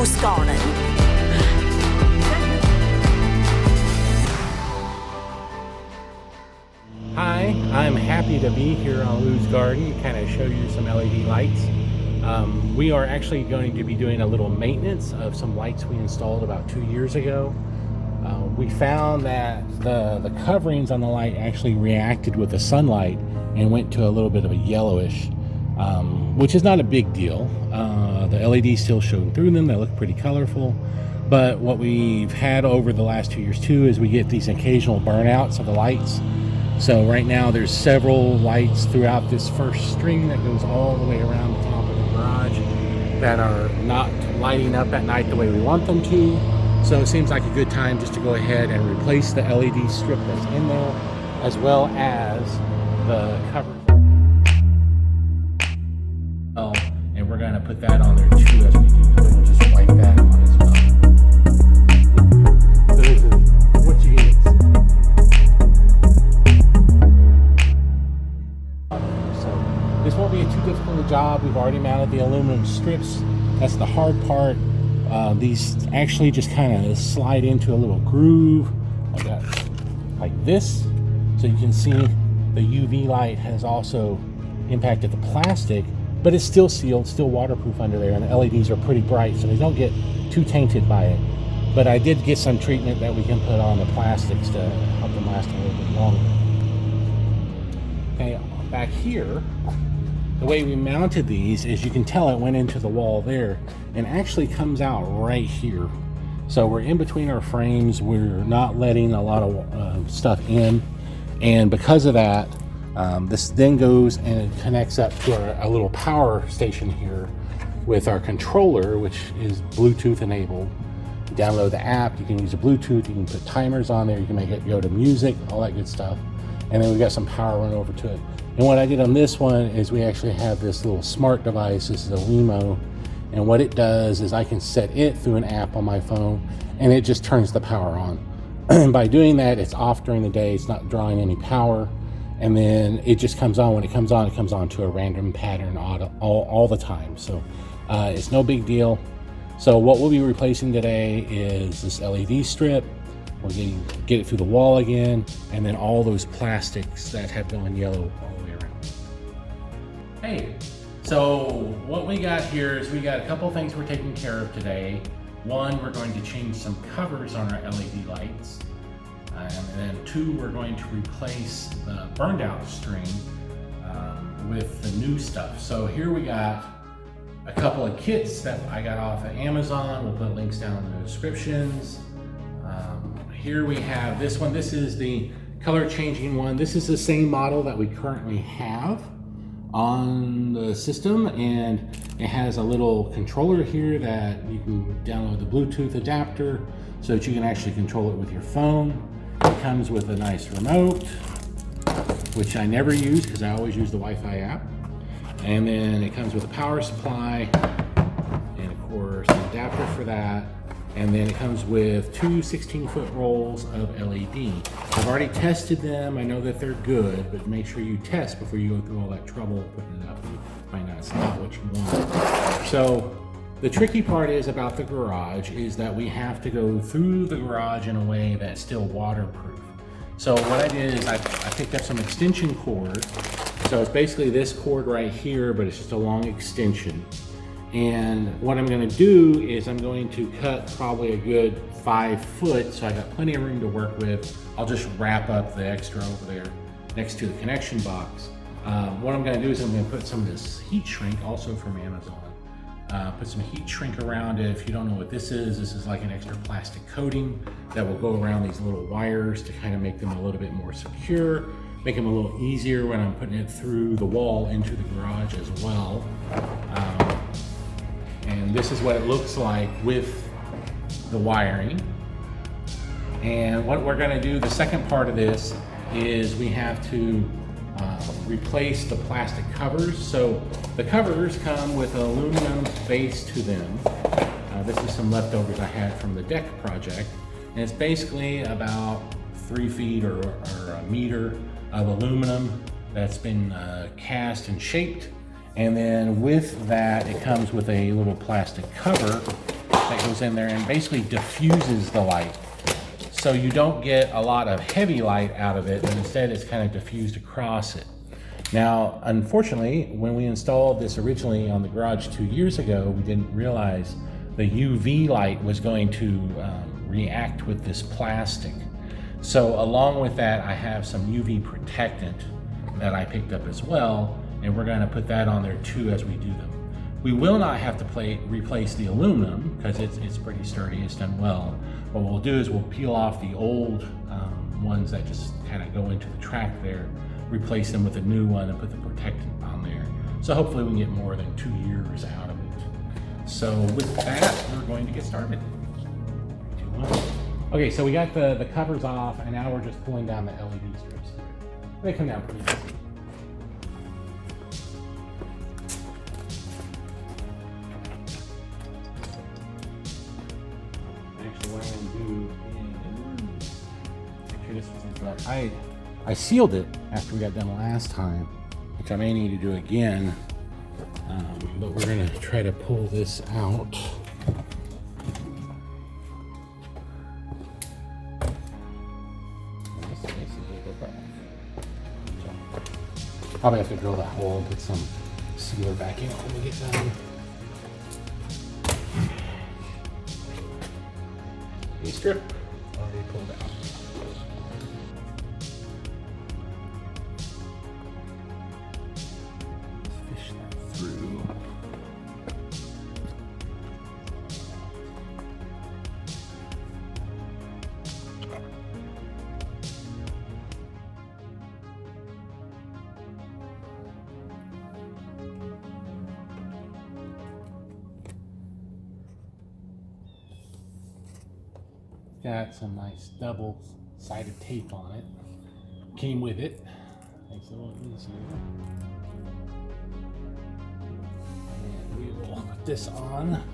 loose garden. Hi, I'm happy to be here on Lou's Garden to kind of show you some LED lights. We are actually going to be doing a little maintenance of some lights we installed about 2 years ago. We found that the coverings on the light actually reacted with the sunlight and went to a little bit of a yellowish, which is not a big deal. The LEDs still showing through them. They look pretty colorful. But what we've had over the last 2 years too is we get these occasional burnouts of the lights. So right now there's several lights throughout this first string that goes all the way around the top of the garage that are not lighting up at night the way we want them to. So it seems like a good time just to go ahead and replace the LED strip that's in there, as well as the cover. Oh, and we're gonna put that on there too as we do. We'll just wipe that on as well. So this is what you get. This won't be too difficult a job. We've already mounted the aluminum strips. That's the hard part. These actually just kind of slide into a little groove like this. So you can see the UV light has also impacted the plastic, but it's still sealed, still waterproof under there, and the LEDs are pretty bright, so they don't get too tainted by it. But I did get some treatment that we can put on the plastics to help them last a little bit longer. Okay, back here, the way we mounted these is you can tell it went into the wall there and actually comes out right here. So we're in between our frames. We're not letting a lot of stuff in. And because of that, this then goes and it connects up to a little power station here with our controller, which is Bluetooth enabled. You download the app, you can use the Bluetooth, you can put timers on there, you can make it go to music, all that good stuff. And then we got some power run over to it. And what I did on this one is we actually have this little smart device. This is a Wemo. And what it does is I can set it through an app on my phone and it just turns the power on. And by doing that, it's off during the day. It's not drawing any power. And then it just comes on. When it comes on to a random pattern all the time. So it's no big deal. So what we'll be replacing today is this LED strip. We'll get it through the wall again. And then all those plastics that have gone yellow all the way around. Hey, so what we got here is we got a couple things we're taking care of today. One, we're going to change some covers on our LED lights. And then two, we're going to replace the burned out string with the new stuff. So here we got a couple of kits that I got off of Amazon. We'll put links down in the descriptions. Here we have this one. This is the color changing one. This is the same model that we currently have on the system, and it has a little controller here that you can download the Bluetooth adapter so that you can actually control it with your phone. It comes with a nice remote, which I never use because I always use the Wi-Fi app. And then it comes with a power supply and of course an adapter for that. And then it comes with two 16-foot rolls of LED. I've already tested them. I know that they're good, but make sure you test before you go through all that trouble of putting it up and find out it's not what you want. So the tricky part is about the garage is that we have to go through the garage in a way that's still waterproof. So what I did is I picked up some extension cord. So it's basically this cord right here, but it's just a long extension. And what I'm going to do is I'm going to cut probably a good 5 foot, so I got plenty of room to work with. I'll just wrap up the extra over there next to the connection box. What I'm going to do is I'm going to put some of this heat shrink, also from Amazon. Put some heat shrink around it. If you don't know what this is like an extra plastic coating that will go around these little wires to kind of make them a little bit more secure, make them a little easier when I'm putting it through the wall into the garage as well. And this is what it looks like with the wiring. And what we're going to do, the second part of this, is we have to replace the plastic covers. So the covers come with an aluminum base to them. This is some leftovers I had from the deck project. And it's basically about 3 feet or a meter of aluminum that's been cast and shaped. And then with that, it comes with a little plastic cover that goes in there and basically diffuses the light. So you don't get a lot of heavy light out of it, but instead it's kind of diffused across it. Now, unfortunately, when we installed this originally on the garage 2 years ago, we didn't realize the UV light was going to react with this plastic. So along with that, I have some UV protectant that I picked up as well, and we're going to put that on there too as we do them. We will not have to replace the aluminum because it's pretty sturdy, it's done well. What we'll do is we'll peel off the old ones that just kind of go into the track there, replace them with a new one and put the protectant on there. So hopefully we can get more than 2 years out of it. So with that, we're going to get started. 3, 2, 1. Okay, so we got the covers off and now we're just pulling down the LED strips. They come down pretty easy. Actually, what I'm going to do is make sure this was in. I sealed it after we got done last time, which I may need to do again, but we're going to try to pull this out. Probably have to drill that hole and put some sealer back in it when we get done. A strip already pulled out. Fish that through. Got some nice double-sided tape on it. Came with it. Makes it a little easier. And we will put this on.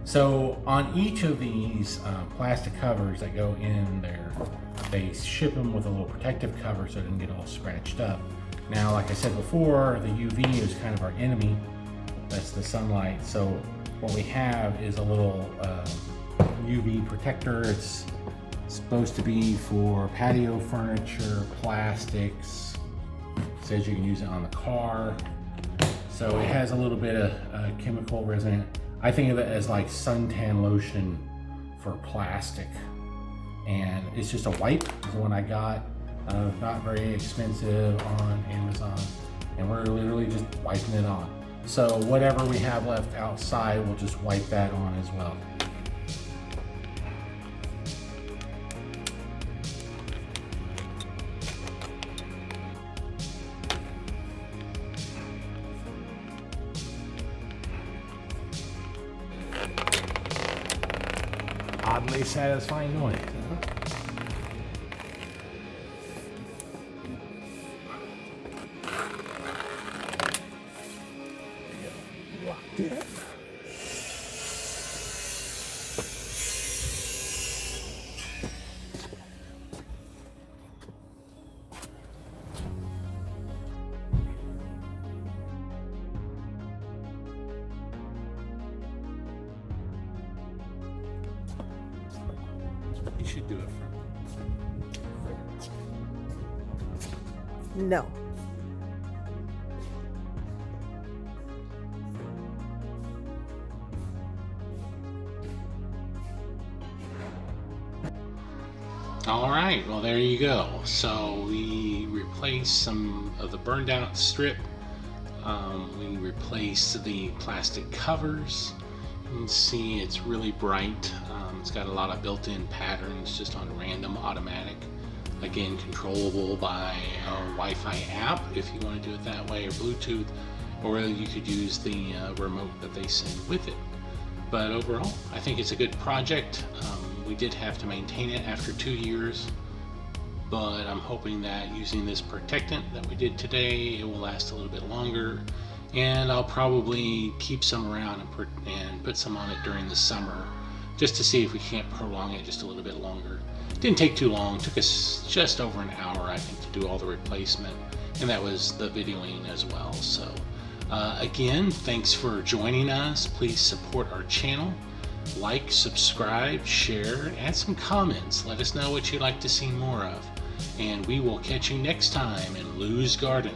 So on each of these plastic covers that go in there, they ship them with a little protective cover so it doesn't get all scratched up. Now, like I said before, the UV is kind of our enemy. That's the sunlight. So what we have is a little UV protector. It's supposed to be for patio furniture, plastics. It says you can use it on the car. So it has a little bit of chemical resin. I think of it as like suntan lotion for plastic. And it's just a wipe, is the one I got. Not very expensive on Amazon. And we're literally just wiping it on. So whatever we have left outside, we'll just wipe that on as well. Oddly satisfying noise. Locked in. You should do it from. No. All right, well there you go. So we replaced some of the burned out strip. We replaced the plastic covers. You can see it's really bright. It's got a lot of built-in patterns just on random automatic. Again, controllable by a Wi-Fi app if you want to do it that way, or Bluetooth, or you could use the remote that they send with it. But overall, I think it's a good project. We did have to maintain it after 2 years, but I'm hoping that using this protectant that we did today, it will last a little bit longer, and I'll probably keep some around and put some on it during the summer just to see if we can't prolong it just a little bit longer. Didn't take too long, took us just over an hour I think to do all the replacement, and that was the videoing as well. So again, thanks for joining us. Please support our channel, like, subscribe, share, add some comments, let us know what you'd like to see more of, and we will catch you next time in Lou's Garden.